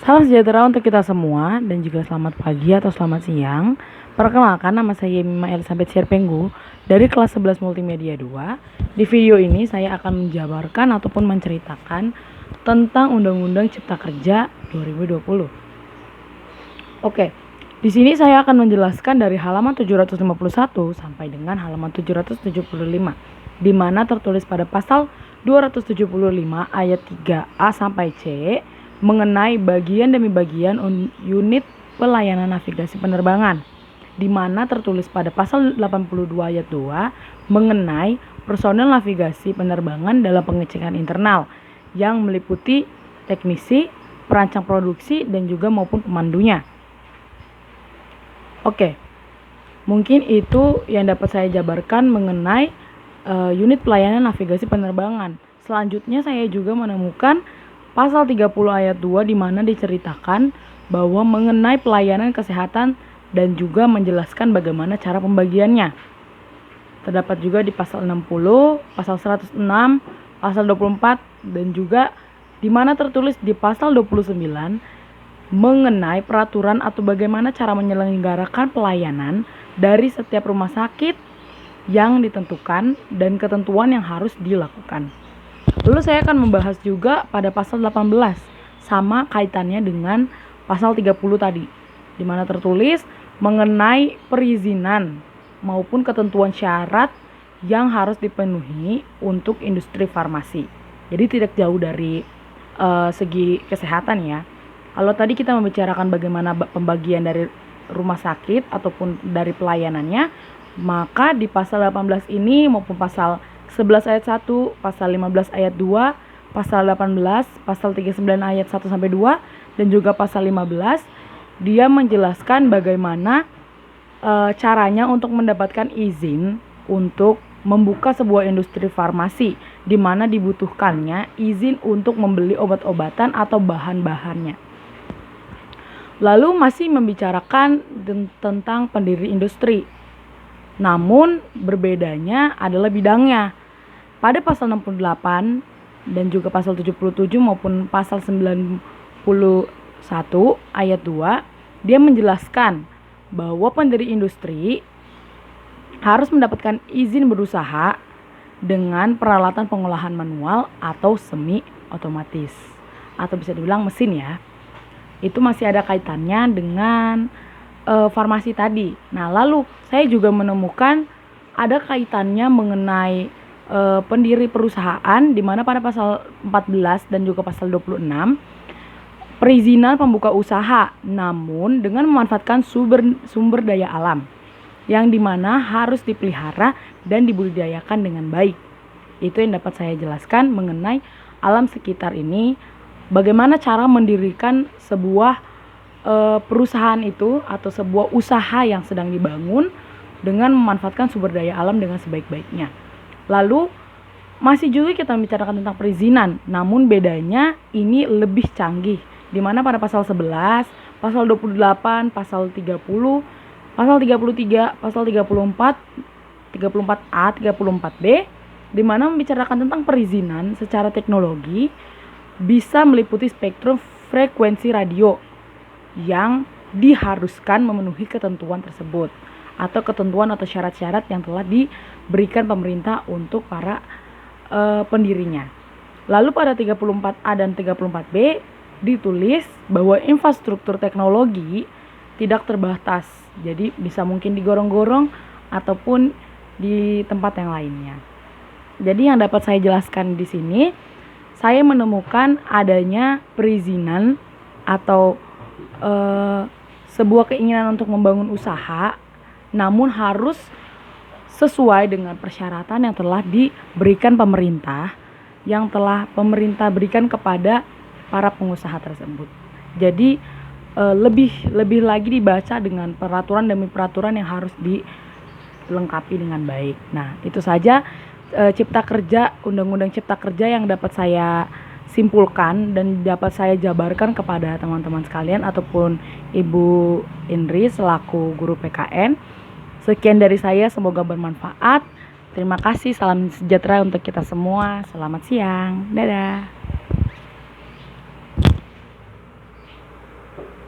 Salam sejahtera untuk kita semua dan juga selamat pagi atau selamat siang. Perkenalkan, nama saya Mima Elizabeth Sierpenggu dari kelas 11 Multimedia 2. Di video ini saya akan menjabarkan ataupun menceritakan tentang Undang-Undang Cipta Kerja 2020. Oke, di sini saya akan menjelaskan dari halaman 751 sampai dengan halaman 775, di mana tertulis pada pasal 275 ayat 3A sampai C mengenai bagian demi bagian unit pelayanan navigasi penerbangan, di mana tertulis pada pasal 82 ayat 2 mengenai personel navigasi penerbangan dalam pengecekan internal yang meliputi teknisi, perancang produksi, dan juga maupun pemandunya. Oke, mungkin itu yang dapat saya jabarkan mengenai unit pelayanan navigasi penerbangan. Selanjutnya saya juga menemukan pasal 30 ayat 2 di mana diceritakan bahwa mengenai pelayanan kesehatan dan juga menjelaskan bagaimana cara pembagiannya. Terdapat juga di pasal 60, pasal 106, pasal 24, dan juga di mana tertulis di pasal 29 mengenai peraturan atau bagaimana cara menyelenggarakan pelayanan dari setiap rumah sakit yang ditentukan dan ketentuan yang harus dilakukan. Lalu saya akan membahas juga pada pasal 18 sama kaitannya dengan pasal 30 tadi, di mana tertulis mengenai perizinan maupun ketentuan syarat yang harus dipenuhi untuk industri farmasi. Jadi tidak jauh dari segi kesehatan ya. Kalau tadi kita membicarakan bagaimana pembagian dari rumah sakit ataupun dari pelayanannya, maka di pasal 18 ini maupun pasal 11 ayat 1, pasal 15 ayat 2, pasal 18, pasal 39 ayat 1 sampai 2, dan juga pasal 15, dia menjelaskan bagaimana caranya untuk mendapatkan izin untuk membuka sebuah industri farmasi, di mana dibutuhkannya izin untuk membeli obat-obatan atau bahan-bahannya. Lalu masih membicarakan tentang pendiri industri. Namun berbedanya adalah bidangnya. Pada pasal 68 dan juga pasal 77 maupun pasal 91 ayat 2, dia menjelaskan bahwa pendiri industri harus mendapatkan izin berusaha dengan peralatan pengolahan manual atau semi otomatis, atau bisa dibilang mesin ya. Itu masih ada kaitannya dengan farmasi tadi. Nah, lalu saya juga menemukan ada kaitannya mengenai pendiri perusahaan, di mana pada pasal 14 dan juga pasal 26 perizinan pembuka usaha, namun dengan memanfaatkan sumber daya alam yang dimana harus dipelihara dan dibudidayakan dengan baik. Itu yang dapat saya jelaskan mengenai alam sekitar ini, bagaimana cara mendirikan sebuah perusahaan itu atau sebuah usaha yang sedang dibangun dengan memanfaatkan sumber daya alam dengan sebaik-baiknya. Lalu masih juga kita membicarakan tentang perizinan, namun bedanya ini lebih canggih, di mana pada pasal 11, pasal 28, pasal 30, pasal 33, pasal 34, 34A, 34B, di mana membicarakan tentang perizinan secara teknologi bisa meliputi spektrum frekuensi radio yang diharuskan memenuhi ketentuan tersebut atau ketentuan atau syarat-syarat yang telah diberikan pemerintah untuk para pendirinya. Lalu pada 34A dan 34B ditulis bahwa infrastruktur teknologi tidak terbatas, jadi bisa mungkin digorong-gorong ataupun di tempat yang lainnya. Jadi yang dapat saya jelaskan di sini, saya menemukan adanya perizinan atau sebuah keinginan untuk membangun usaha, namun harus sesuai dengan persyaratan yang telah diberikan pemerintah, yang telah pemerintah berikan kepada para pengusaha tersebut. Jadi lebih lagi dibaca dengan peraturan demi peraturan yang harus dilengkapi dengan baik. Nah, itu saja Cipta Kerja, Undang-Undang Cipta Kerja yang dapat saya simpulkan dan dapat saya jabarkan kepada teman-teman sekalian ataupun Ibu Indri selaku guru PKN. Sekian dari saya, semoga bermanfaat. Terima kasih, salam sejahtera untuk kita semua. Selamat siang, dadah.